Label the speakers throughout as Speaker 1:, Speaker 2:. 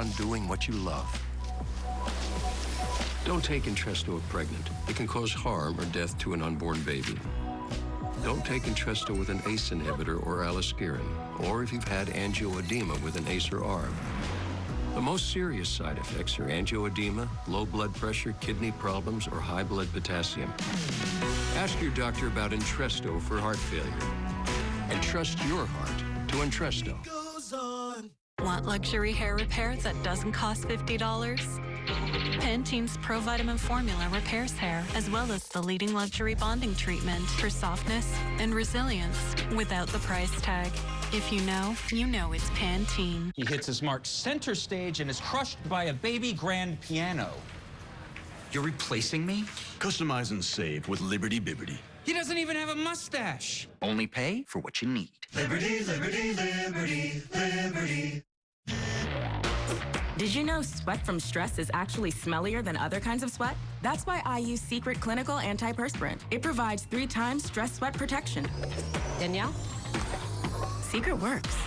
Speaker 1: on doing what you love. Don't take Entresto if pregnant. It can cause harm or death to an unborn baby. Don't take Entresto with an ACE inhibitor or aliskiren, or if you've had angioedema with an ACE or ARB. The most serious side effects are angioedema, low blood pressure, kidney problems, or high blood potassium. Ask your doctor about Entresto for heart failure. And trust your heart to Entresto.
Speaker 2: Want luxury hair repair that doesn't cost $50? Pantene's Pro Vitamin formula repairs hair, as well as the leading luxury bonding treatment for softness and resilience without the price tag. If you know it's Pantene.
Speaker 3: He hits his mark center stage and is crushed by a baby grand piano. You're replacing me?
Speaker 4: Customize and save with Liberty Bibbity.
Speaker 3: He doesn't even have a mustache. Only pay for what you need.
Speaker 5: Liberty, liberty, liberty, liberty.
Speaker 6: Did you know sweat from stress is actually smellier than other kinds of sweat? That's why I use Secret Clinical Antiperspirant. It provides 3 times stress sweat protection. Danielle? Secret works.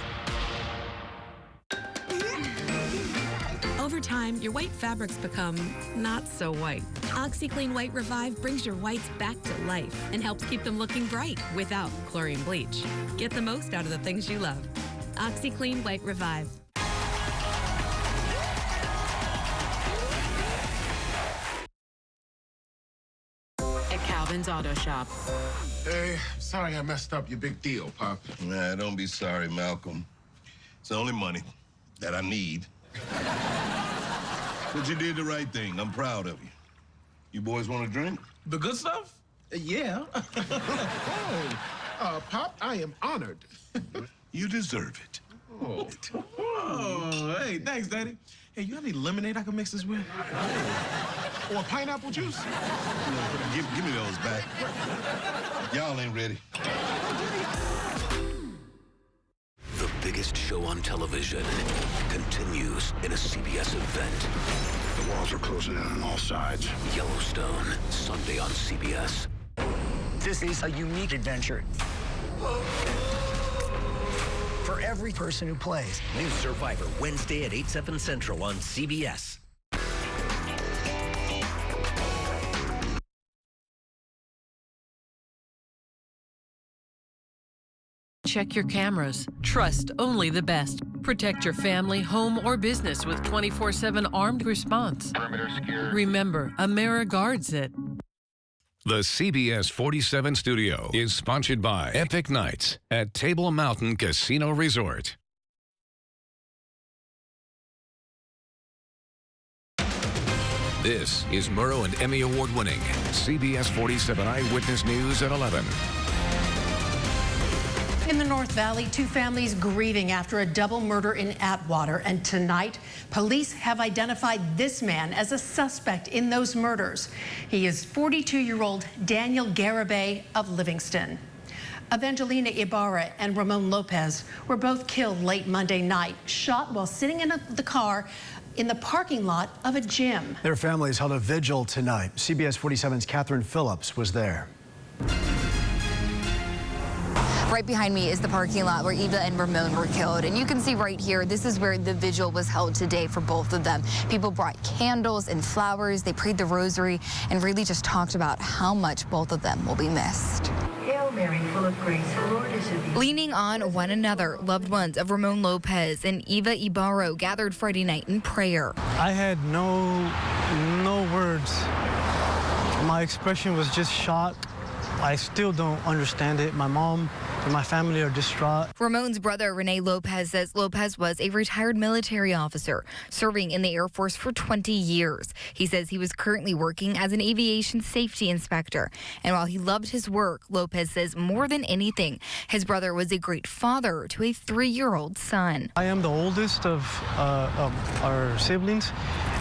Speaker 7: Over time, your white fabrics become not so white. OxiClean White Revive brings your whites back to life and helps keep them looking bright without chlorine bleach. Get the most out of the things you love. OxiClean White Revive.
Speaker 6: At Calvin's Auto Shop.
Speaker 8: Hey, sorry I messed up your big deal, Pop.
Speaker 9: Nah, don't be sorry, Malcolm. It's the only money that I need. But you did the right thing. I'm proud of you. You boys want a drink?
Speaker 4: The good stuff?
Speaker 8: Yeah. Pop, I am honored.
Speaker 9: You deserve it.
Speaker 4: Oh, hey, thanks, Daddy. Hey, you got any lemonade I can mix this with?
Speaker 8: Or pineapple juice?
Speaker 9: Give me those back. Y'all ain't ready.
Speaker 10: The biggest show on television continues in a CBS event.
Speaker 4: The walls are closing in on all sides.
Speaker 10: Yellowstone, Sunday on CBS.
Speaker 11: This is a unique adventure for every person who plays.
Speaker 10: New Survivor, Wednesday at 8/7 Central on CBS.
Speaker 12: Check your cameras. Trust only the best. Protect your family, home, or business with 24/7 armed response.
Speaker 13: Perimeter secure.
Speaker 12: Remember, AmeriGuards it.
Speaker 14: The CBS 47 studio is sponsored by Epic Nights at Table Mountain Casino Resort. This is Murrow and Emmy Award-winning CBS 47 Eyewitness News at 11.
Speaker 15: In the North Valley, 2 families grieving after a double murder in Atwater. And tonight, police have identified this man as a suspect in those murders. He is 42-year-old Daniel Garibay of Livingston. Evangelina Ibarra and Ramon Lopez were both killed late Monday night, shot while sitting in the car in the parking lot of a gym.
Speaker 16: Their families held a vigil tonight. CBS 47's Catherine Phillips was there.
Speaker 17: Right behind me is the parking lot where Eva and Ramon were killed. And you can see right here, this is where the vigil was held today for both of them. People brought candles and flowers. They prayed the rosary and really just talked about how much both of them will be missed.
Speaker 18: Hail Mary, full of grace, the Lord is with you.
Speaker 17: Leaning on one another, loved ones of Ramon Lopez and Eva Ibarra gathered Friday night in prayer.
Speaker 19: I had no words. My expression was just shock. I still don't understand it. My mom and my family are distraught.
Speaker 17: Ramon's brother, Rene Lopez, says Lopez was a retired military officer serving in the Air Force for 20 years. He says he was currently working as an aviation safety inspector. And while he loved his work, Lopez says more than anything, his brother was a great father to a 3-year-old son.
Speaker 19: I am the oldest of our siblings.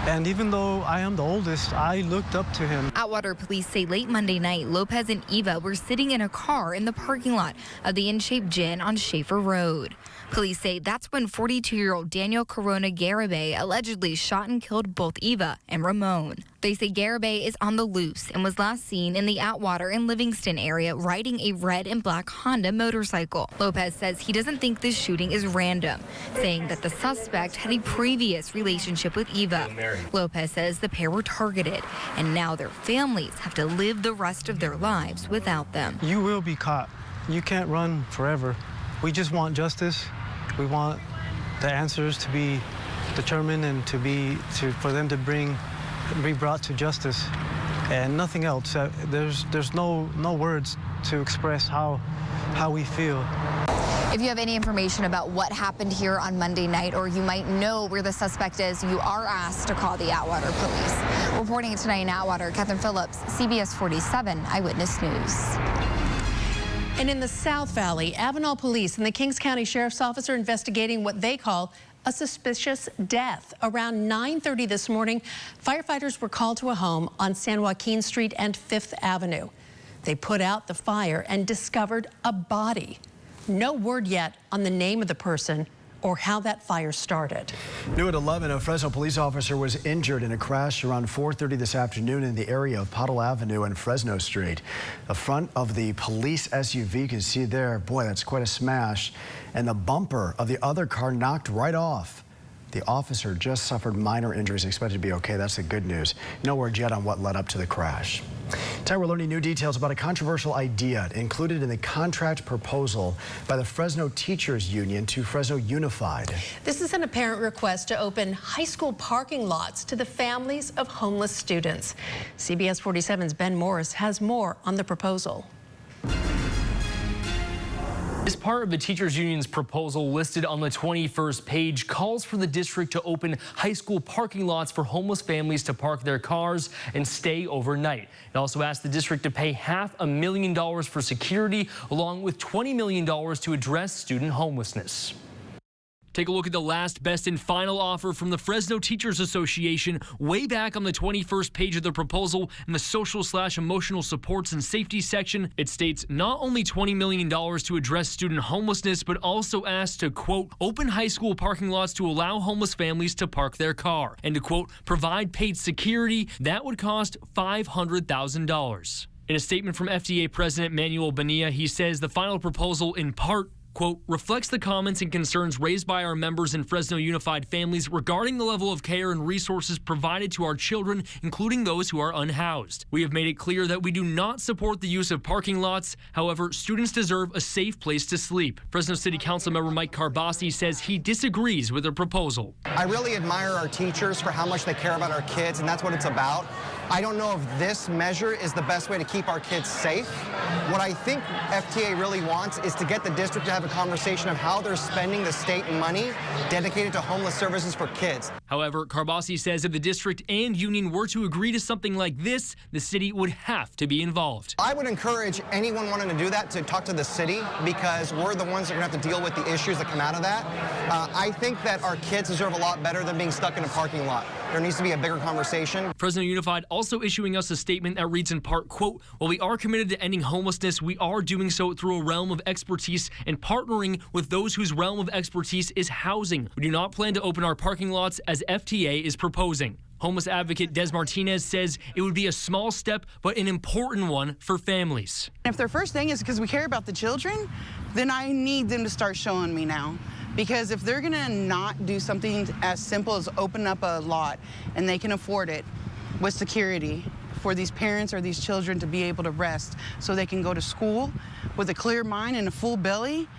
Speaker 19: And even though I am the oldest, I looked up to him.
Speaker 17: Atwater police say late Monday night, Lopez and Eva were sitting in a car in the parking lot of the In-Shape Gin on Schaefer Road. Police say that's when 42-year-old Daniel Corona Garibay allegedly shot and killed both Eva and Ramon. They say Garibay is on the loose and was last seen in the Atwater and Livingston area riding a red and black Honda motorcycle. Lopez says he doesn't think this shooting is random, saying that the suspect had a previous relationship with Eva. Lopez says the pair were targeted, and now their families have to live the rest of their lives without them.
Speaker 19: You will be caught. You can't run forever. We just want justice. We want the answers to be determined and for them to be brought to justice, and nothing else. There's no words to express how we feel.
Speaker 13: If you have any information about what happened here on Monday night, or you might know where the suspect is, you are asked to call the Atwater Police. Reporting tonight in Atwater, Catherine Phillips, CBS 47 Eyewitness News.
Speaker 15: And in the South Valley, Avenal Police and the Kings County Sheriff's Office are investigating what they call a suspicious death. Around 9:30 this morning, firefighters were called to a home on San Joaquin Street and 5th Avenue. They put out the fire and discovered a body. No word yet on the name of the person or how that fire started.
Speaker 16: New at 11, a Fresno police officer was injured in a crash around 4:30 this afternoon in the area of Pottle Avenue and Fresno Street. The front of the police SUV, you can see there, boy, that's quite a smash. And the bumper of the other car knocked right off. The officer just suffered minor injuries, expected to be okay. That's the good news. No word yet on what led up to the crash. Tonight we're learning new details about a controversial idea included in the contract proposal by the Fresno Teachers Union to Fresno Unified.
Speaker 15: This is an apparent request to open high school parking lots to the families of homeless students. CBS 47's Ben Morris has more on the proposal.
Speaker 20: This part of the teachers union's proposal listed on the 21st page calls for the district to open high school parking lots for homeless families to park their cars and stay overnight. It also asked the district to pay $500,000 for security, along with $20 million to address student homelessness. Take a look at the last, best, and final offer from the Fresno Teachers Association way back on the 21st page of the proposal in the social/emotional supports and safety section. It states not only $20 million to address student homelessness, but also asks to, quote, open high school parking lots to allow homeless families to park their car, and to, quote, provide paid security. That would cost $500,000. In a statement from FDA President Manuel Bonilla, he says the final proposal in part, quote, reflects the comments and concerns raised by our members in Fresno Unified Families regarding the level of care and resources provided to our children, including those who are unhoused. We have made it clear that we do not support the use of parking lots. However, students deserve a safe place to sleep. Fresno City Council member Mike Carbasi says he disagrees with the proposal.
Speaker 21: I really admire our teachers for how much they care about our kids, and that's what it's about. I don't know if this measure is the best way to keep our kids safe. What I think FTA really wants is to get the district to have a conversation of how they're spending the state money dedicated to homeless services for kids.
Speaker 20: However, Carbasi says if the district and union were to agree to something like this, the city would have to be involved.
Speaker 21: I would encourage anyone wanting to do that to talk to the city, because we're the ones that are going to have to deal with the issues that come out of that. I think that our kids deserve a lot better than being stuck in a parking lot. There needs to be a bigger conversation.
Speaker 20: Fresno Unified also issuing us a statement that reads in part, quote, while we are committed to ending homelessness, we are doing so through a realm of expertise and partnering with those whose realm of expertise is housing. We do not plan to open our parking lots as FTA is proposing. Homeless advocate Des Martinez says it would be a small step, but an important one for families.
Speaker 22: If their first thing is because we care about the children, then I need them to start showing me now. Because if they're gonna not do something as simple as open up a lot and they can afford it with security for these parents or these children to be able to rest so they can go to school with a clear mind and a full belly,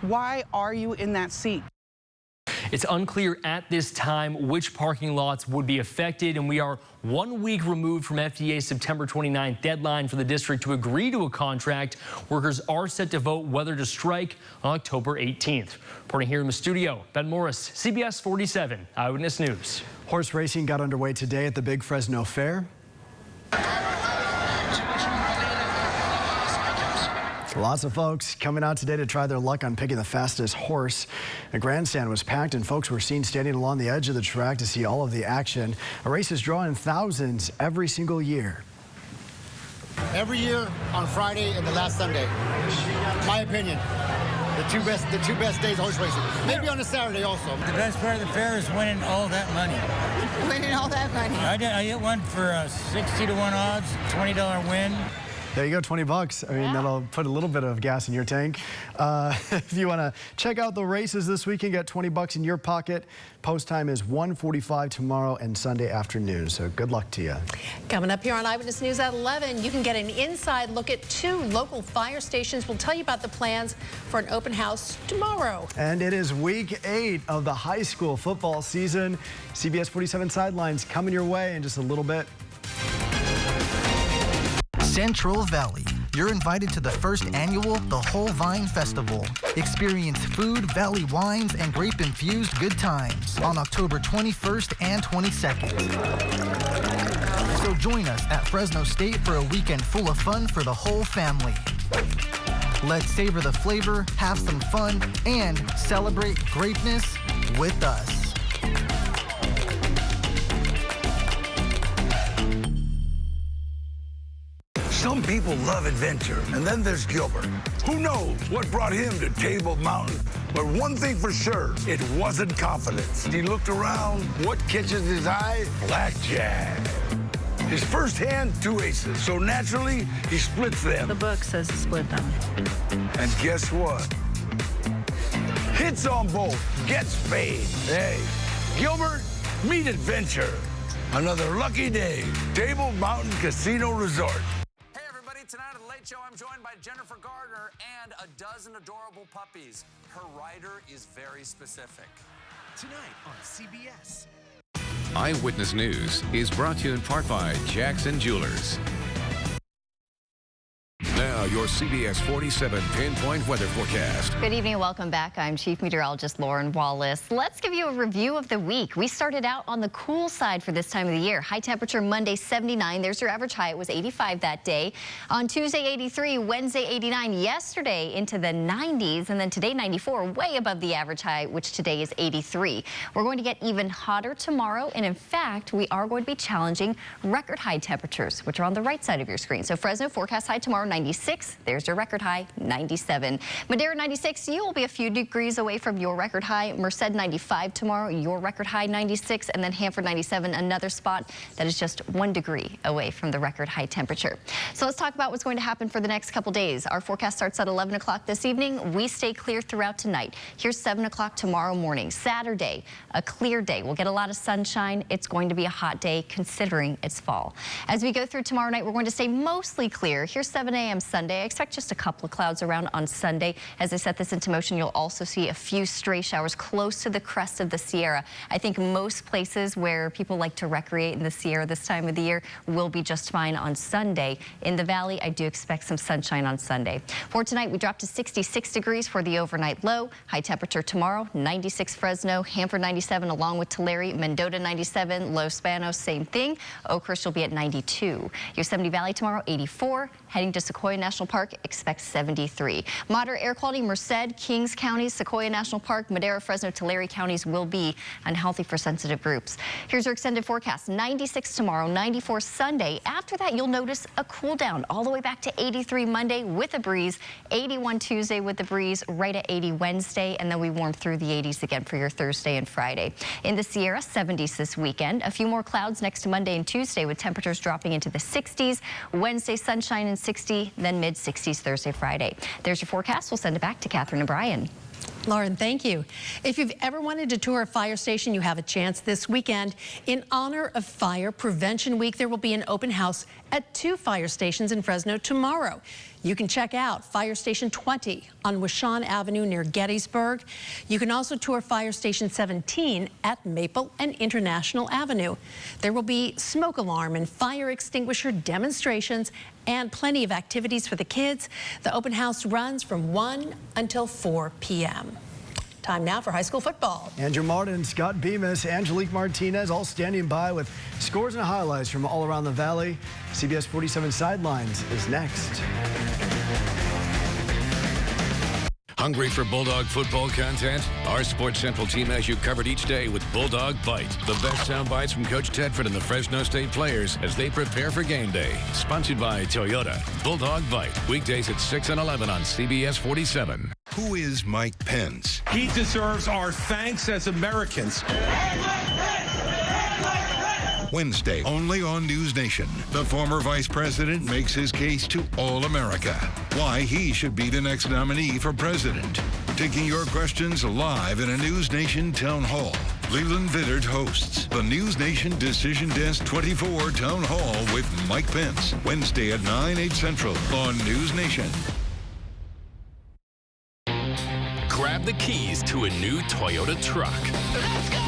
Speaker 22: why are you in that seat?
Speaker 20: It's unclear at this time which parking lots would be affected, and we are 1 week removed from FDA's September 29th deadline for the district to agree to a contract. Workers are set to vote whether to strike on October 18th. Reporting here in the studio, Ben Morris, CBS 47 Eyewitness News.
Speaker 16: Horse racing got underway today at the Big Fresno Fair. Lots of folks coming out today to try their luck on picking the fastest horse. The grandstand was packed and folks were seen standing along the edge of the track to see all of the action. A race is drawing thousands every single year.
Speaker 23: Every year on Friday and the last Sunday. My opinion. The two best days of horse racing. Maybe on a Saturday also.
Speaker 24: The best part of the fair is winning all that money.
Speaker 1: winning all that money.
Speaker 2: I hit one for 60 to 1 odds, $20 win.
Speaker 16: There you go, $20. I mean, that'll put a little bit of gas in your tank. If you want to check out the races this weekend, get $20 in your pocket. Post time is 1:45 tomorrow and Sunday afternoon. So good luck to you.
Speaker 15: Coming up here on Eyewitness News at 11, you can get an inside look at 2 local fire stations. We'll tell you about the plans for an open house tomorrow.
Speaker 16: And it is week 8 of the high school football season. CBS 47 Sidelines coming your way in just a little bit.
Speaker 3: Central Valley. You're invited to the first annual The Whole Vine Festival. Experience food, valley wines, and grape-infused good times on October 21st and 22nd. So join us at Fresno State for a weekend full of fun for the whole family. Let's savor the flavor, have some fun, and celebrate greatness with us.
Speaker 24: Some people love adventure, and then there's Gilbert. Who knows what brought him to Table Mountain? But one thing for sure, it wasn't confidence. He looked around. What catches his eye? Blackjack. His first hand, 2 aces. So naturally, he splits them.
Speaker 25: The book says to split them.
Speaker 24: And guess what? Hits on both, gets paid. Hey, Gilbert, meet adventure. Another lucky day. Table Mountain Casino Resort.
Speaker 26: Tonight at The Late Show, I'm joined by Jennifer Gardner and a dozen adorable puppies. Her rider is very specific.
Speaker 27: Tonight on CBS.
Speaker 14: Eyewitness News is brought to you in part by Jackson Jewelers. Now, your CBS 47 pinpoint weather forecast.
Speaker 28: Good evening and welcome back. I'm Chief Meteorologist Lauren Wallace. Let's give you a review of the week. We started out on the cool side for this time of the year. High temperature Monday 79. There's your average high. It was 85 that day. On Tuesday 83, Wednesday 89, yesterday into the 90s, and then today 94, way above the average high, which today is 83. We're going to get even hotter tomorrow, and in fact, we are going to be challenging record high temperatures, which are on the right side of your screen. So Fresno forecast high tomorrow 96. There's your record high, 97. Madera 96, you will be a few degrees away from your record high. Merced 95 tomorrow, your record high 96, and then Hanford 97, another spot that is just 1 degree away from the record high temperature. So let's talk about what's going to happen for the next couple days. Our forecast starts at 11 o'clock this evening. We stay clear throughout tonight. Here's 7 o'clock tomorrow morning. Saturday, a clear day. We'll get a lot of sunshine. It's going to be a hot day considering it's fall. As we go through tomorrow night, we're going to stay mostly clear. Here's 7 a.m. Sunday. I expect just a couple of clouds around on Sunday. As I set this into motion, you'll also see a few stray showers close to the crest of the Sierra. I think most places where people like to recreate in the Sierra this time of the year will be just fine on Sunday. In the valley, I do expect some sunshine on Sunday. For tonight, we drop to 66 degrees for the overnight low. High temperature tomorrow, 96 Fresno, Hanford 97 along with Tulare, Mendota 97, Los Banos, same thing. Oakhurst will be at 92. Yosemite Valley tomorrow, 84. Heading to Sequoia National Park, expect 73. Moderate air quality, Merced, Kings counties, Sequoia National Park, Madera, Fresno, Tulare counties will be unhealthy for sensitive groups. Here's your extended forecast. 96 tomorrow, 94 Sunday. After that, you'll notice a cool down all the way back to 83 Monday with a breeze, 81 Tuesday with the breeze, right at 80 Wednesday, and then we warm through the 80s again for your Thursday and Friday. In the Sierra, 70s this weekend. A few more clouds next to Monday and Tuesday with temperatures dropping into the 60s. Wednesday, sunshine and 60, then mid-60s Thursday, Friday. There's your forecast. We'll send it back to Catherine and Brian.
Speaker 15: Lauren, thank you. If you've ever wanted to tour a fire station, you have a chance this weekend. In honor of Fire Prevention Week, there will be an open house at 2 fire stations in Fresno tomorrow. You can check out Fire Station 20 on Washon Avenue near Gettysburg. You can also tour Fire Station 17 at Maple and International Avenue. There will be smoke alarm and fire extinguisher demonstrations and plenty of activities for the kids. The open house runs from 1 until 4 p.m. Time now for high school football.
Speaker 16: Andrew Martin, Scott Bemis, Angelique Martinez all standing by with scores and highlights from all around the valley. CBS 47 Sidelines is next.
Speaker 14: Hungry for Bulldog football content? Our Sports Central team has you covered each day with Bulldog Bite, the best sound bites from Coach Tedford and the Fresno State players as they prepare for game day. Sponsored by Toyota. Bulldog Bite, weekdays at 6 and 11 on CBS 47.
Speaker 9: Who is Mike Pence?
Speaker 29: He deserves our thanks as Americans.
Speaker 1: Wednesday, only on News Nation. The former vice president makes his case to all America. Why he should be the next nominee for president. Taking your questions live in a News Nation town hall. Leland Vittert hosts the News Nation Decision Desk 24 Town Hall with Mike Pence. Wednesday at 9, 8 Central on News Nation.
Speaker 4: Grab the keys to a new Toyota truck. Let's go!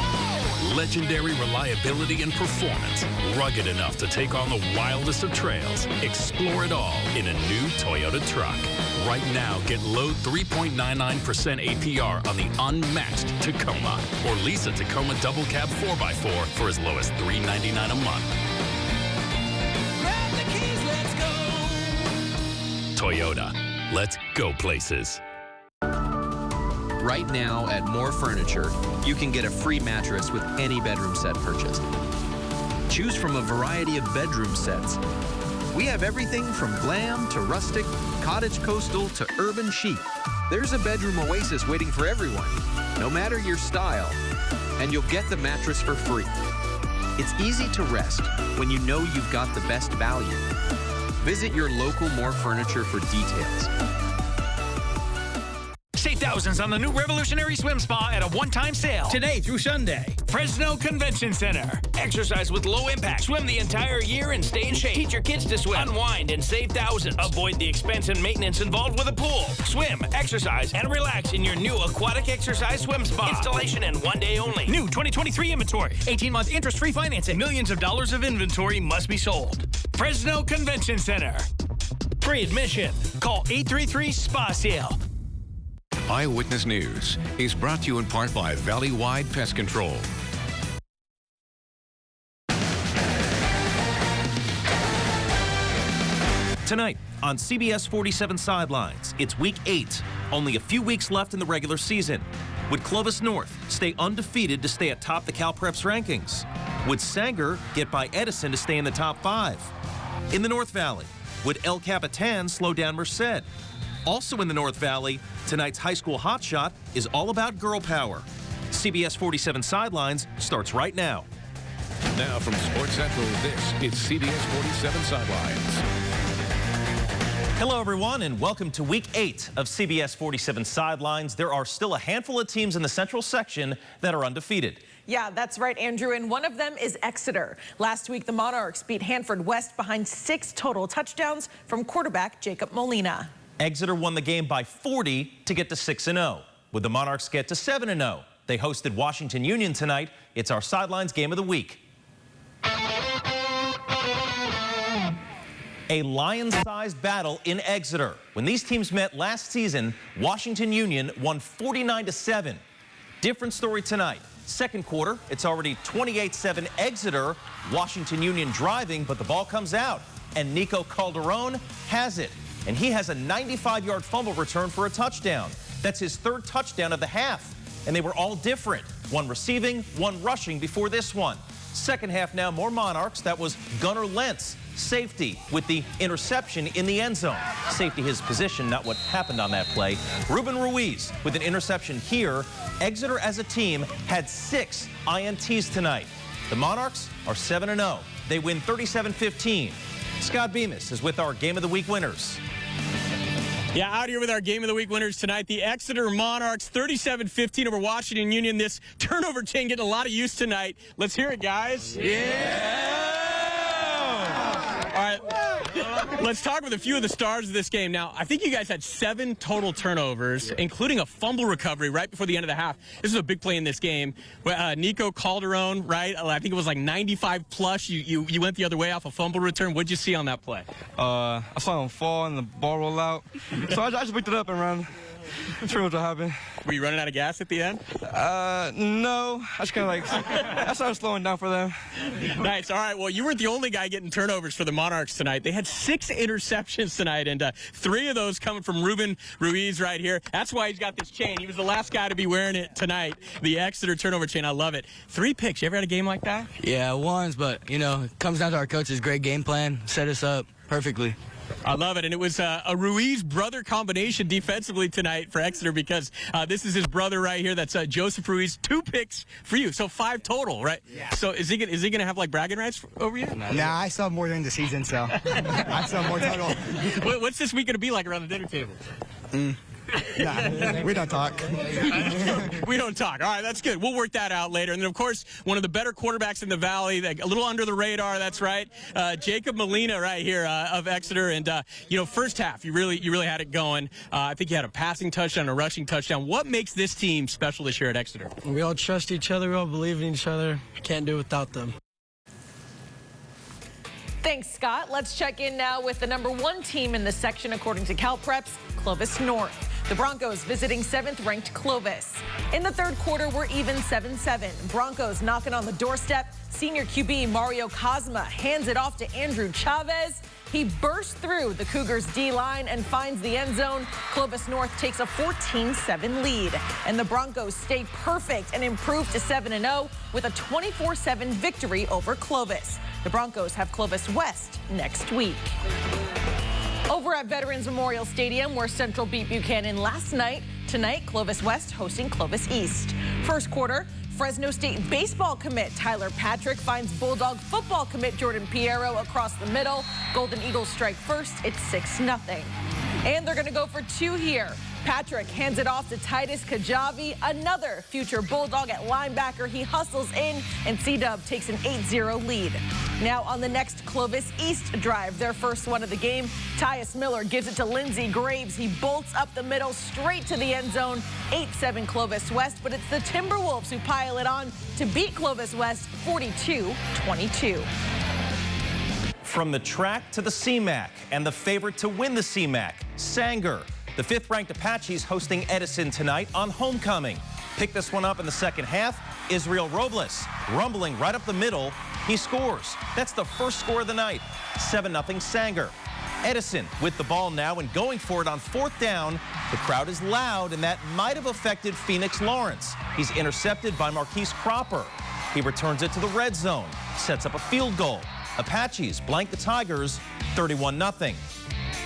Speaker 4: Legendary reliability and performance. Rugged enough to take on the wildest of trails. Explore it all in a new Toyota truck. Right now, get low 3.99% APR on the unmatched Tacoma. Or lease a Tacoma double cab 4x4 for as low as $399 a month. Grab the keys, let's go! Toyota. Let's go places.
Speaker 5: Right now at More Furniture, you can get a free mattress with any bedroom set purchased. Choose from a variety of bedroom sets. We have everything from glam to rustic, cottage coastal to urban chic. There's a bedroom oasis waiting for everyone, no matter your style, and you'll get the mattress for free. It's easy to rest when you know you've got the best value. Visit your local More Furniture for details.
Speaker 6: Save thousands on the new revolutionary swim spa at a one-time sale. Today through Sunday. Fresno Convention Center. Exercise with low impact. Swim the entire year and stay in shape. Teach your kids to swim. Unwind and save thousands. Avoid the expense and maintenance involved with a pool. Swim, exercise, and relax in your new aquatic exercise swim spa. Installation in one day only. New 2023 inventory. 18-month interest-free financing. Millions of dollars of inventory must be sold. Fresno Convention Center. Free admission. Call 833-SPA-SALE.
Speaker 14: Eyewitness News is brought to you in part by Valley-Wide Pest Control.
Speaker 7: Tonight on CBS 47 Sidelines, it's Week 8. Only a few weeks left in the regular season. Would Clovis North stay undefeated to stay atop the CalPreps rankings? Would Sanger get by Edison to stay in the top 5? In the North Valley, would El Capitan slow down Merced? Also in the North Valley, tonight's high school hotshot is all about girl power. CBS 47 Sidelines starts right now.
Speaker 14: Now from Sports Central, this is CBS 47 Sidelines.
Speaker 7: Hello, everyone, and welcome to Week 8 of CBS 47 Sidelines. There are still a handful of teams in the Central section that are undefeated.
Speaker 8: Yeah, that's right, Andrew, and one of them is Exeter. Last week, the Monarchs beat Hanford West behind 6 total touchdowns from quarterback Jacob Molina.
Speaker 7: Exeter won the game by 40 to get to 6-0. Would the Monarchs get to 7-0? They hosted Washington Union tonight. It's our Sidelines Game of the Week. A lion-sized battle in Exeter. When these teams met last season, Washington Union won 49-7. Different story tonight. Second quarter, it's already 28-7 Exeter. Washington Union driving, but the ball comes out, and Nico Calderon has it. And he has a 95-yard fumble return for a touchdown. That's his 3rd touchdown of the half. And they were all different. One receiving, one rushing before this one. Second half now, more Monarchs. That was Gunnar Lentz, safety, with the interception in the end zone. Safety his position, not what happened on that play. Ruben Ruiz with an interception here. Exeter as a team had 6 INTs tonight. The Monarchs are 7-0. They win 37-15. Scott Bemis is with our Game of the Week winners.
Speaker 11: Yeah, out here with our Game of the Week winners tonight. The Exeter Monarchs, 37-15 over Washington Union. This turnover chain getting a lot of use tonight. Let's hear it, guys. Yeah! All right, let's talk with a few of the stars of this game. Now, I think you guys had 7 total turnovers, including a fumble recovery right before the end of the half. This is a big play in this game. Nico Calderon, right? I think it was like 95 plus. You went the other way off a fumble return. What'd you see on that play?
Speaker 25: I saw him fall and the ball roll out. So I just picked it up and ran. That's pretty much what happened.
Speaker 11: Were you running out of gas at the end?
Speaker 25: No. I just kind of I started slowing down for them.
Speaker 11: Nice. All right. Well, you weren't the only guy getting turnovers for the Monarchs tonight. They had 6 interceptions tonight, and 3 of those coming from Ruben Ruiz right here. That's why he's got this chain. He was the last guy to be wearing it tonight, the Exeter turnover chain. I love it. 3 picks. You ever had a game like that?
Speaker 29: Yeah, once, but, it comes down to our coach's great game plan. Set us up perfectly.
Speaker 11: I love it. And it was a Ruiz-brother combination defensively tonight for Exeter because this is his brother right here. That's Joseph Ruiz. 2 picks for you. So 5 total, right? Yeah. So is he going to have, like, bragging rights over you?
Speaker 10: Nah, I saw more during the season, so I saw more total.
Speaker 11: What's this week going to be like around the dinner table?
Speaker 10: Nah, we don't talk.
Speaker 11: We don't talk. All right, that's good. We'll work that out later. And then, of course, one of the better quarterbacks in the Valley, a little under the radar, that's right, Jacob Molina right here of Exeter. And, first half, you really had it going. I think you had a passing touchdown, a rushing touchdown. What makes this team special this year at Exeter?
Speaker 12: We all trust each other. We all believe in each other. Can't do it without them.
Speaker 8: Thanks, Scott. Let's check in now with the #1 team in the section, according to CalPreps, Clovis North. The Broncos visiting 7th-ranked Clovis. In the third quarter, we're even 7-7. Broncos knocking on the doorstep. Senior QB Mario Cosma hands it off to Andrew Chavez. He bursts through the Cougars' D-line and finds the end zone. Clovis North takes a 14-7 lead. And the Broncos stay perfect and improve to 7-0 with a 24-7 victory over Clovis. The Broncos have Clovis West next week. Over at Veterans Memorial Stadium, where Central beat Buchanan last night, tonight Clovis West hosting Clovis East. First quarter, Fresno State baseball commit Tyler Patrick finds Bulldog football commit Jordan Piero across the middle. Golden Eagles strike first. It's 6-0. And they're going to go for 2 here. Patrick hands it off to Titus Kajabi, another future Bulldog at linebacker. He hustles in, and C-Dub takes an 8-0 lead. Now on the next Clovis East drive, their first one of the game, Tyus Miller gives it to Lindsey Graves. He bolts up the middle straight to the end zone, 8-7 Clovis West, but it's the Timberwolves who pile it on to beat Clovis West 42-22.
Speaker 7: From the track to the CMAC, and the favorite to win the CMAC, Sanger. The 5th-ranked Apaches hosting Edison tonight on homecoming. Pick this one up in the second half. Israel Robles rumbling right up the middle. He scores. That's the first score of the night. 7-0 Sanger. Edison with the ball now and going for it on 4th down. The crowd is loud, and that might have affected Phoenix Lawrence. He's intercepted by Marquise Cropper. He returns it to the red zone, sets up a field goal. Apaches blank the Tigers 31-0.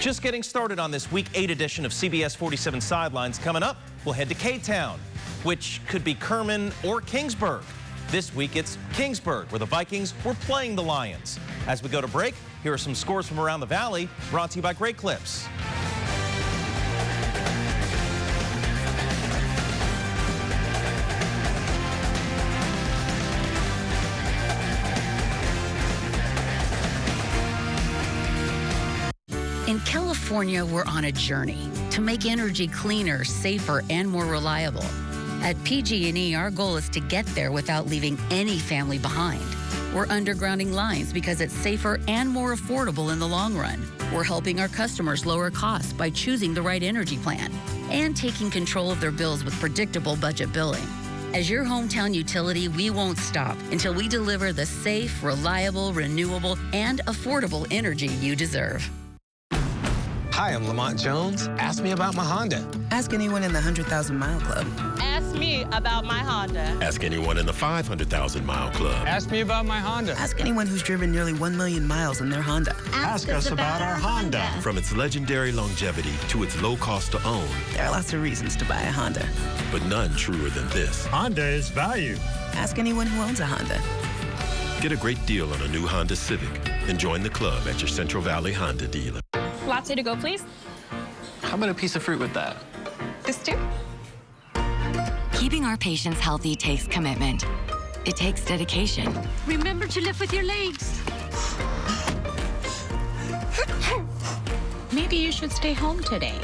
Speaker 7: Just getting started on this Week 8 edition of CBS 47 Sidelines. Coming up, we'll head to K-Town, which could be Kerman or Kingsburg. This week, it's Kingsburg, where the Vikings were playing the Lions. As we go to break, here are some scores from around the Valley, brought to you by Great Clips.
Speaker 13: In California, we're on a journey to make energy cleaner, safer, and more reliable. At PG&E, our goal is to get there without leaving any family behind. We're undergrounding lines because it's safer and more affordable in the long run. We're helping our customers lower costs by choosing the right energy plan and taking control of their bills with predictable budget billing. As your hometown utility, we won't stop until we deliver the safe, reliable, renewable, and affordable energy you deserve.
Speaker 17: Hi, I'm Lamont Jones. Ask me about my Honda.
Speaker 18: Ask anyone in the 100,000 Mile Club.
Speaker 19: Ask me about my Honda.
Speaker 17: Ask anyone in the 500,000 Mile Club.
Speaker 18: Ask me about my Honda. Ask anyone who's driven nearly 1 million miles in their Honda.
Speaker 17: Ask us about our Honda. From its legendary longevity to its low cost to own,
Speaker 18: there are lots of reasons to buy a Honda,
Speaker 17: but none truer than this.
Speaker 18: Honda is value. Ask anyone who owns a Honda.
Speaker 17: Get a great deal on a new Honda Civic and join the club at your Central Valley Honda dealer.
Speaker 19: Latte to go, please.
Speaker 17: How about a piece of fruit with that?
Speaker 19: This too.
Speaker 21: Keeping our patients healthy takes commitment. It takes dedication.
Speaker 19: Remember to lift with your legs. Maybe you should stay home today.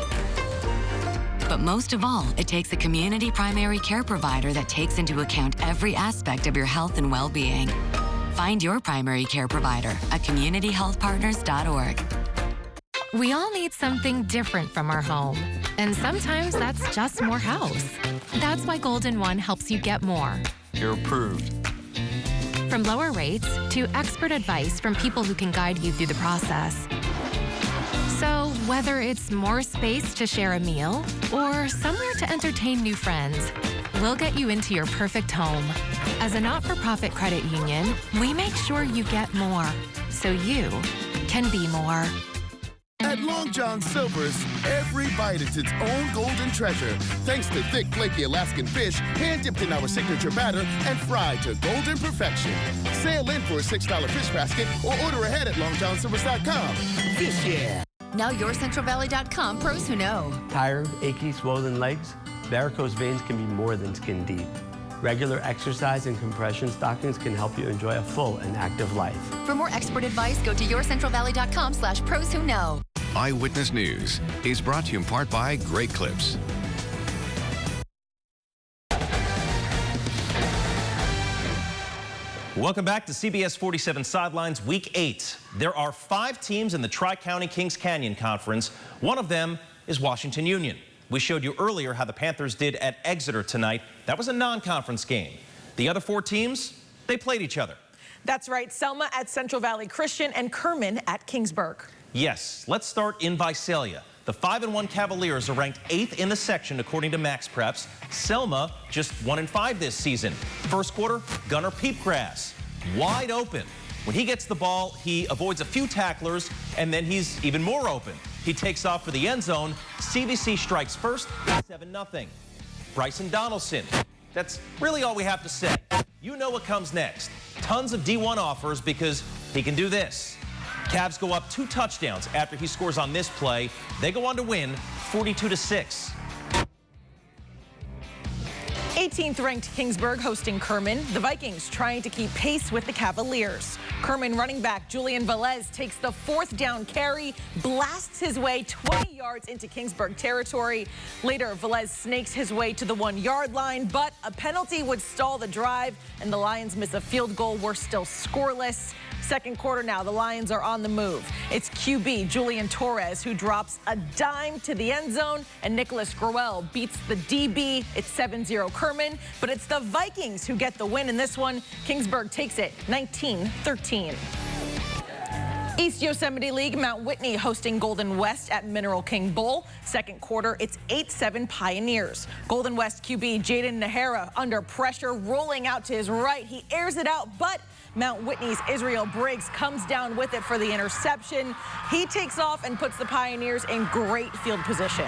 Speaker 21: But most of all, it takes a community primary care provider that takes into account every aspect of your health and well-being. Find your primary care provider at communityhealthpartners.org.
Speaker 22: We all need something different from our home, and sometimes that's just more house. That's why Golden One helps you get more.
Speaker 17: You're approved.
Speaker 22: From lower rates to expert advice from people who can guide you through the process. So whether it's more space to share a meal or somewhere to entertain new friends, we'll get you into your perfect home. As a not-for-profit credit union, we make sure you get more, so you can be more.
Speaker 2: At Long John Silver's, every bite is its own golden treasure. Thanks to thick, flaky Alaskan fish, hand-dipped in our signature batter and fried to golden perfection. Sail in for a $6 fish basket or order ahead at longjohnsilvers.com. Fish yeah!
Speaker 3: Now YourCentralValley.com pros who know.
Speaker 20: Tired, achy, swollen legs? Varicose veins can be more than skin deep. Regular exercise and compression stockings can help you enjoy a full and active life.
Speaker 3: For more expert advice, go to YourCentralValley.com/pros who know.
Speaker 14: Eyewitness News is brought to you in part by Great Clips.
Speaker 7: Welcome back to CBS 47 Sidelines, Week 8. There are 5 teams in the Tri-County Kings Canyon Conference. One of them is Washington Union. We showed you earlier how the Panthers did at Exeter tonight. That was a non-conference game. The other 4 teams, they played each other.
Speaker 8: That's right. Selma at Central Valley Christian and Kerman at Kingsburg.
Speaker 7: Yes, let's start in Visalia. The 5-1 Cavaliers are ranked 8th in the section according to Max Preps. Selma just 1-5 this season. First quarter, Gunnar Peepgrass, wide open. When he gets the ball, he avoids a few tacklers, and then he's even more open. He takes off for the end zone. CVC strikes first, 7-0. Bryson Donaldson. That's really all we have to say. You know what comes next. Tons of D1 offers because he can do this. Cavs go up 2 touchdowns after he scores on this play. They go on to win 42-6.
Speaker 8: 18th ranked Kingsburg hosting Kerman. The Vikings trying to keep pace with the Cavaliers. Kerman running back Julian Velez takes the 4th down carry, blasts his way 20 yards into Kingsburg territory. Later, Velez snakes his way to the 1-yard line, but a penalty would stall the drive, and the Lions miss a field goal. We're still scoreless. Second quarter now, the Lions are on the move. It's QB Julian Torres who drops a dime to the end zone, and Nicholas Groel beats the DB. It's 7-0 Kerman, but it's the Vikings who get the win in this one. Kingsburg takes it 19-13. East Yosemite League, Mount Whitney hosting Golden West at Mineral King Bowl. Second quarter, it's 8-7 Pioneers. Golden West QB Jaden Nahara under pressure, rolling out to his right. He airs it out, but Mount Whitney's Israel Briggs comes down with it for the interception. He takes off and puts the Pioneers in great field position.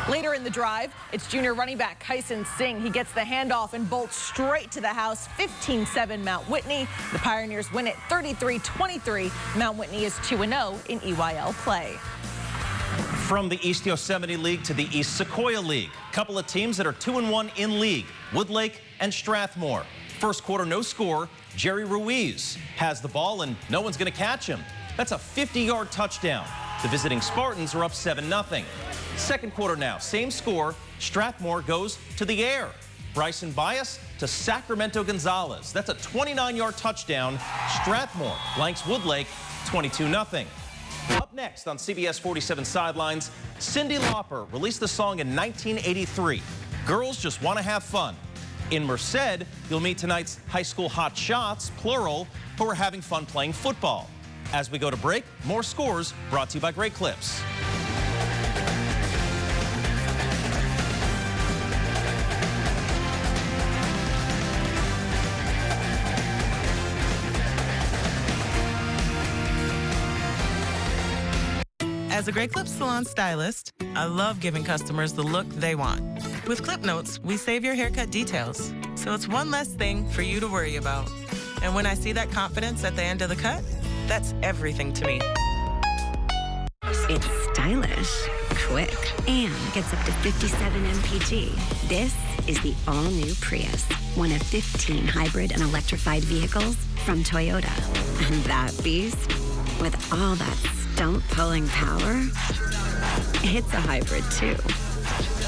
Speaker 8: Later in the drive, it's junior running back Kyson Singh. He gets the handoff and bolts straight to the house. 15-7 Mount Whitney. The Pioneers win it 33-23. Mount Whitney is 2-0 in EYL play.
Speaker 7: From the East Yosemite League to the East Sequoia League. Couple of teams that are 2-1 in league. Woodlake and Strathmore. First quarter, no score. Jerry Ruiz has the ball, and no one's going to catch him. That's a 50-yard touchdown. The visiting Spartans are up 7-0. Second quarter now, same score. Strathmore goes to the air. Bryson Bias to Sacramento Gonzalez. That's a 29-yard touchdown. Strathmore blanks Woodlake 22-0. Up next on CBS 47 Sidelines, Cyndi Lauper released the song in 1983. Girls Just Want to Have Fun. In Merced, you'll meet tonight's high school hot shots, plural, who are having fun playing football. As we go to break, more scores brought to you by Great Clips.
Speaker 23: As a Great Clips salon stylist, I love giving customers the look they want. With Clip Notes, we save your haircut details, so it's one less thing for you to worry about. And when I see that confidence at the end of the cut, that's everything to me.
Speaker 24: It's stylish, quick, and gets up to 57 mpg. This is the all-new Prius, one of 15 hybrid and electrified vehicles from Toyota. And that beast, with all that stunt-pulling power, it's a hybrid too.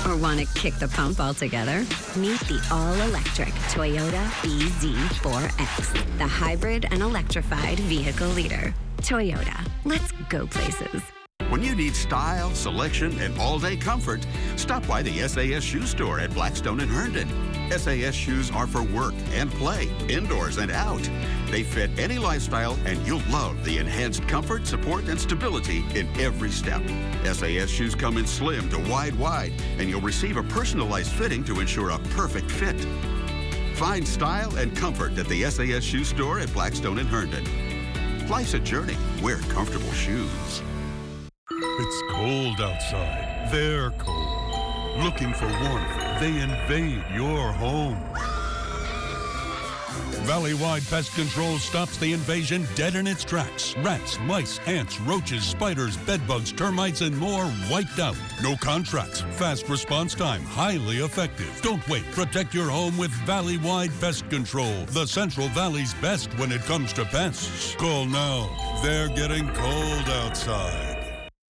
Speaker 24: Or want to kick the pump altogether? Meet the all-electric Toyota BZ4X, the hybrid and electrified vehicle leader. Toyota, let's go places.
Speaker 26: When you need style, selection, and all-day comfort, stop by the SAS Shoe Store at Blackstone and Herndon. SAS shoes are for work and play, indoors and out. They fit any lifestyle, and you'll love the enhanced comfort, support, and stability in every step. SAS shoes come in slim to wide, and you'll receive a personalized fitting to ensure a perfect fit. Find style and comfort at the SAS Shoe Store at Blackstone and Herndon. Life's a journey. Wear comfortable shoes.
Speaker 1: It's cold outside. They're cold. Looking for warmth, they invade your home. Valley-wide Pest Control stops the invasion dead in its tracks. Rats, mice, ants, roaches, spiders, bedbugs, termites, and more wiped out. No contracts, fast response time, highly effective. Don't wait. Protect your home with Valley-wide Pest Control, the Central Valley's best when it comes to pests. Call now. They're getting cold outside.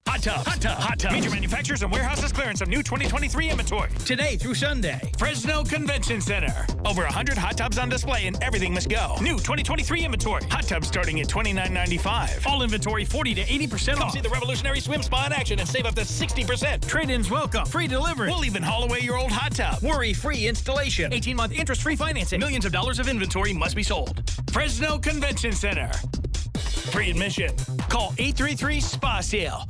Speaker 6: Hot Tub, Hot Tub, Hot Tub. Major manufacturers and warehouses clearance of new 2023 inventory. Today through Sunday. Fresno Convention Center. Over 100 hot tubs on display and everything must go. New 2023 inventory. Hot tubs starting at $29.95. All inventory 40 to 80% off. Come see the revolutionary swim spa in action and save up to 60%. Trade-ins welcome. Free delivery. We'll even haul away your old hot tub. Worry-free installation. 18-month interest-free financing. Millions of dollars of inventory must be sold. Fresno Convention Center. Free admission. Call 833-SPA-SALE.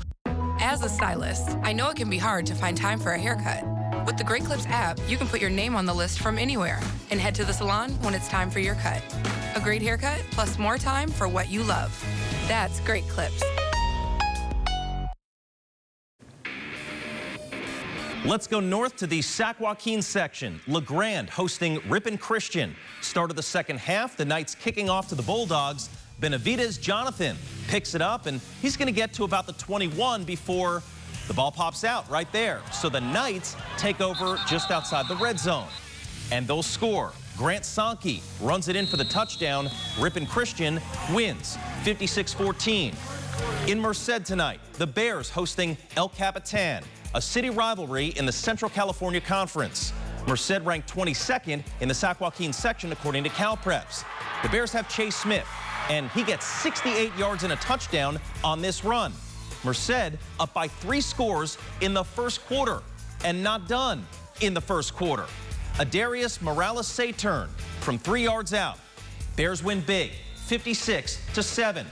Speaker 4: As a stylist, I know it can be hard to find time for a haircut. With the Great Clips app, you can put your name on the list from anywhere and head to the salon when it's time for your cut. A great haircut plus more time for what you love. That's Great Clips.
Speaker 7: Let's go north to the Sac Joaquin section. LeGrand hosting Ripon Christian. Start of the second half, the Knights kicking off to the Bulldogs. Benavidez Jonathan picks it up, and he's going to get to about the 21 before the ball pops out right there. So the Knights take over just outside the red zone, and they'll score. Grant Sankey runs it in for the touchdown. Ripon Christian wins 56-14. In Merced tonight, the Bears hosting El Capitan, a city rivalry in the Central California Conference. Merced ranked 22nd in the Sac Joaquin section according to CalPreps. The Bears have Chase Smith, and he gets 68 yards and a touchdown on this run. Merced up by 3 scores in the first quarter, and not done in the first quarter. Adarius Morales-Saturn from 3 yards out. Bears win big, 56-7.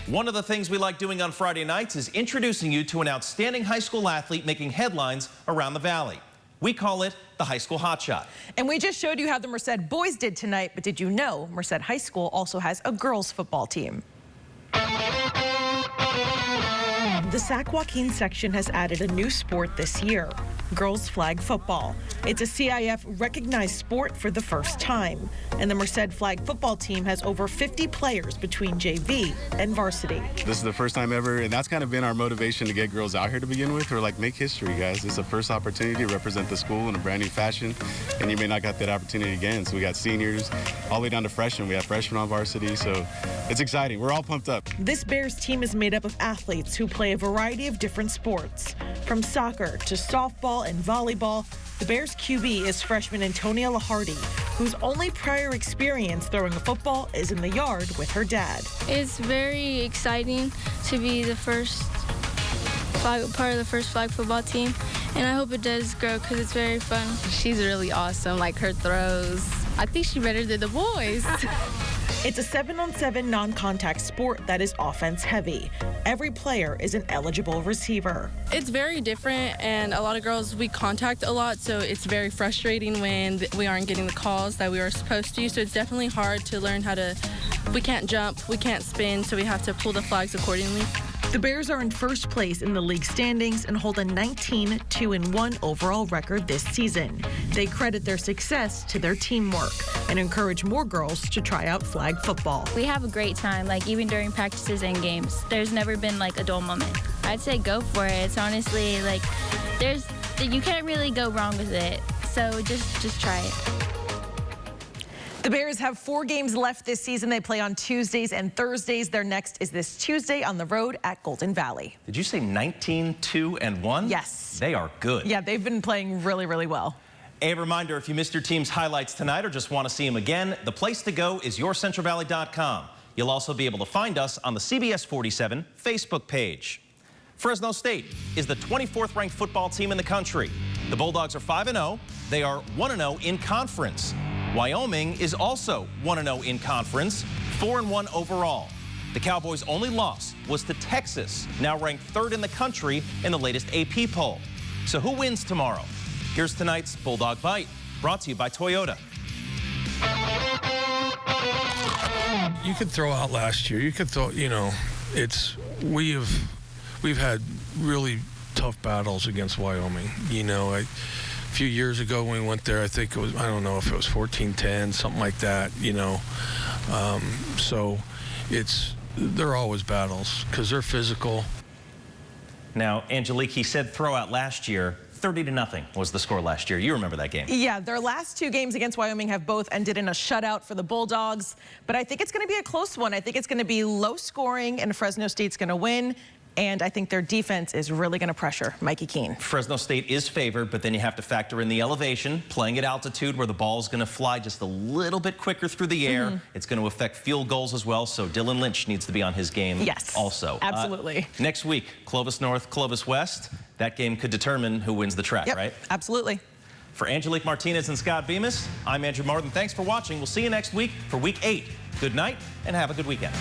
Speaker 7: One of the things we like doing on Friday nights is introducing you to an outstanding high school athlete making headlines around the Valley. We call it the High School Hot Shot.
Speaker 8: And we just showed you how the Merced boys did tonight, but did you know Merced High School also has a girls football team? The Sac Joaquin section has added a new sport this year, girls flag football. It's a CIF recognized sport for the first time, and the Merced flag football team has over 50 players between JV and varsity.
Speaker 5: This is the first time ever, and that's kind of been our motivation to get girls out here to begin with. We're like, make history, guys. It's the first opportunity to represent the school in a brand new fashion, and you may not get that opportunity again. So we got seniors all the way down to freshmen. We have freshmen on varsity, so it's exciting. We're all pumped up.
Speaker 8: This Bears team is made up of athletes who play a variety of different sports. From soccer to softball and volleyball, the Bears QB is freshman Antonia Lahardy, whose only prior experience throwing a football is in the yard with her dad.
Speaker 9: It's very exciting to be the first part of the first flag football team, and I hope it does grow because it's very fun.
Speaker 15: She's really awesome, like her throws. I think she's better than the boys.
Speaker 8: It's a 7-on-7 non-contact sport that is offense-heavy. Every player is an eligible receiver.
Speaker 9: It's very different, and a lot of girls, we contact a lot, so it's very frustrating when we aren't getting the calls that we are supposed to. So it's definitely hard to learn how to, we can't jump, we can't spin, so we have to pull the flags accordingly.
Speaker 8: The Bears are in first place in the league standings and hold a 19-2-1 overall record this season. They credit their success to their teamwork and encourage more girls to try out flag football.
Speaker 16: We have a great time, like even during practices and games. There's never been like a dull moment. I'd say go for it. It's honestly like you can't really go wrong with it. So just try it.
Speaker 8: The Bears have 4 games left this season. They play on Tuesdays and Thursdays. Their next is this Tuesday on the road at Golden Valley.
Speaker 7: Did you say 19-2-1?
Speaker 8: Yes.
Speaker 7: They are good.
Speaker 8: Yeah, they've been playing really, really well.
Speaker 7: A reminder, if you missed your team's highlights tonight or just want to see them again, the place to go is yourcentralvalley.com. You'll also be able to find us on the CBS 47 Facebook page. Fresno State is the 24th ranked football team in the country. The Bulldogs are 5-0. They are 1-0 in conference. Wyoming is also 1-0 in conference, 4-1 overall. The Cowboys' only loss was to Texas, now ranked 3rd in the country in the latest AP poll. So who wins tomorrow? Here's tonight's Bulldog Bite, brought to you by Toyota.
Speaker 27: You could throw out last year. You could throw, we have
Speaker 10: we've had really tough battles against Wyoming. You know, a few years ago when we went there, I think it was, I don't know if it was 14-10, something like that, you know. So they're always battles because they're physical.
Speaker 7: Now, Angelique, he said throwout last year. 30-0 was the score last year. You remember that game.
Speaker 8: Yeah, their last 2 games against Wyoming have both ended in a shutout for the Bulldogs. But I think it's going to be a close one. I think it's going to be low scoring, and Fresno State's going to win. And I think their defense is really going to pressure Mikey Keene.
Speaker 7: Fresno State is favored, but then you have to factor in the elevation, playing at altitude where the ball is going to fly just a little bit quicker through the air. It's going to affect field goals as well, so Dylan Lynch needs to be on his game also.
Speaker 8: Absolutely.
Speaker 7: Next week, Clovis North, Clovis West. That game could determine who wins the track, right?
Speaker 8: Absolutely.
Speaker 7: For Angelique Martinez and Scott Bemis, I'm Andrew Martin. Thanks for watching. We'll see you next week for Week 8. Good night and have a good weekend.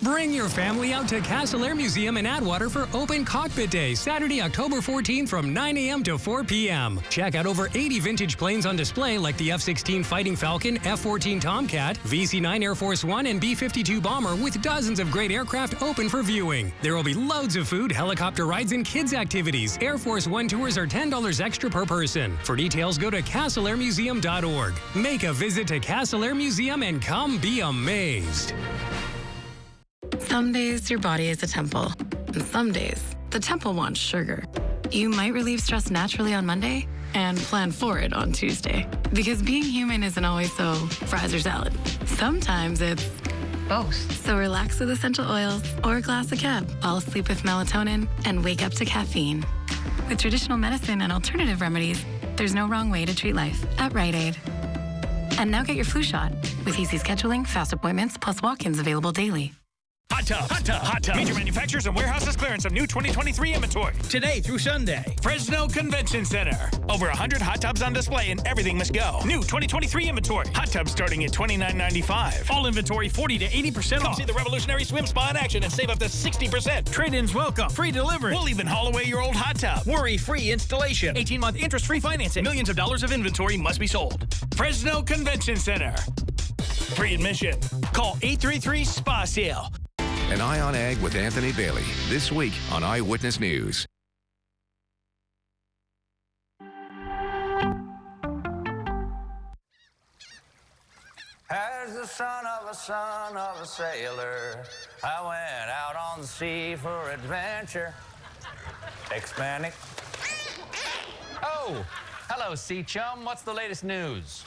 Speaker 11: Bring your family out to Castle Air Museum in Atwater for Open Cockpit Day, Saturday, October 14th from 9 a.m. to 4 p.m. Check out over 80 vintage planes on display like the F-16 Fighting Falcon, F-14 Tomcat, VC-9 Air Force One, and B-52 Bomber with dozens of great aircraft open for viewing. There will be loads of food, helicopter rides, and kids' activities. Air Force One tours are $10 extra per person. For details, go to castleairmuseum.org. Make a visit to Castle Air Museum and come be amazed.
Speaker 12: Some days your body is a temple, and some days the temple wants sugar. You might relieve stress naturally on Monday and plan for it on Tuesday. Because being human isn't always so fries or salad. Sometimes it's both. So relax with essential oils or a glass of Cab. Fall asleep with melatonin and wake up to caffeine. With traditional medicine and alternative remedies, there's no wrong way to treat life at Rite Aid. And now get your flu shot with easy scheduling, fast appointments, plus walk-ins available daily.
Speaker 6: Hot Tub, Hot Tub, Hot Tub. Major manufacturers and warehouses clearance of new 2023 inventory. Today through Sunday. Fresno Convention Center. Over 100 hot tubs on display and everything must go. New 2023 inventory. Hot tubs starting at $29.95. All inventory 40 to 80% off. Come see the revolutionary swim spa in action and save up to 60%. Trade-ins welcome. Free delivery. We'll even haul away your old hot tub. Worry-free installation. 18-month interest-free financing. Millions of dollars of inventory must be sold. Fresno Convention Center. Free admission. Call 833-SPA-SALE.
Speaker 14: An Eye on Ag with Anthony Bailey, this week on Eyewitness News.
Speaker 13: As the son of a sailor, I went out on the sea for adventure. Expanding.
Speaker 18: Oh, hello, sea chum. What's the latest news?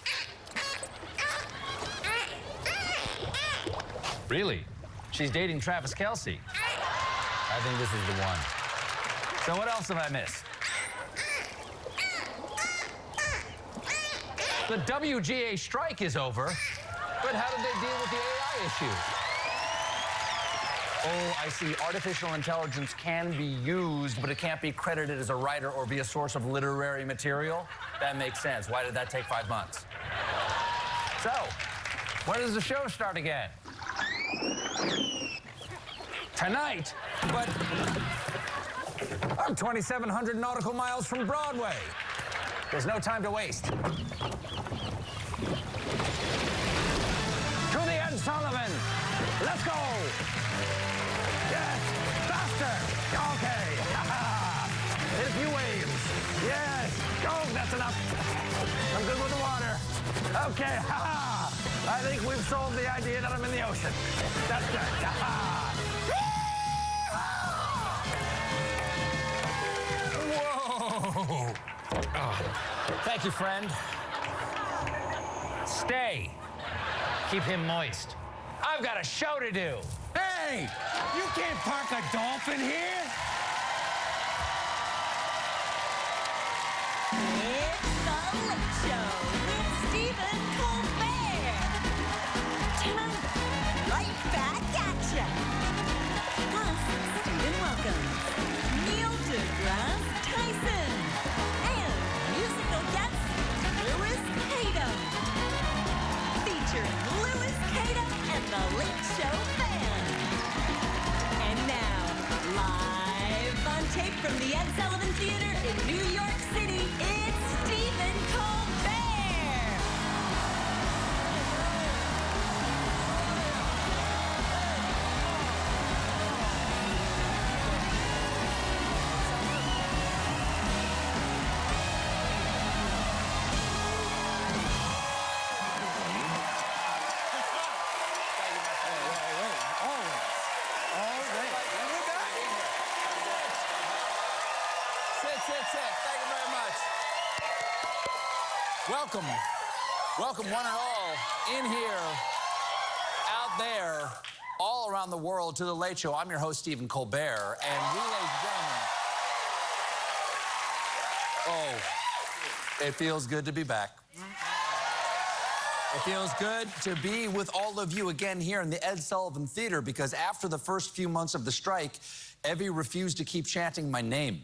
Speaker 18: Really? She's dating Travis Kelce. I think this is the one. So what else have I missed? The WGA strike is over, but how did they deal with the AI issue? Oh, I see. Artificial intelligence can be used, but it can't be credited as a writer or be a source of literary material. That makes sense. Why did that take 5 months? So, when does the show start again? Tonight, but I'm 2,700 nautical miles from Broadway. There's no time to waste. To the Ed Sullivan. Let's go. Yes, faster. Okay. Hit a few waves. Yes. Go. That's enough. I'm good with the water. Okay. I think we've solved the idea that I'm in the ocean. That's good. Whoa! Oh, thank you, friend. Stay. Keep him moist. I've got a show to do. Hey! You can't park a dolphin here!
Speaker 25: It's the
Speaker 2: Ed Sullivan Theater in New York City, it's Stephen Colbert.
Speaker 17: Thank you very much. Welcome. Welcome, one and all, in here, out there, all around the world to The Late Show. I'm your host, Stephen Colbert, and we, ladies and gentlemen, it feels good to be back. It feels good to be with all of you again here in the Ed Sullivan Theater, because after the first few months of the strike, Evie refused to keep chanting my name.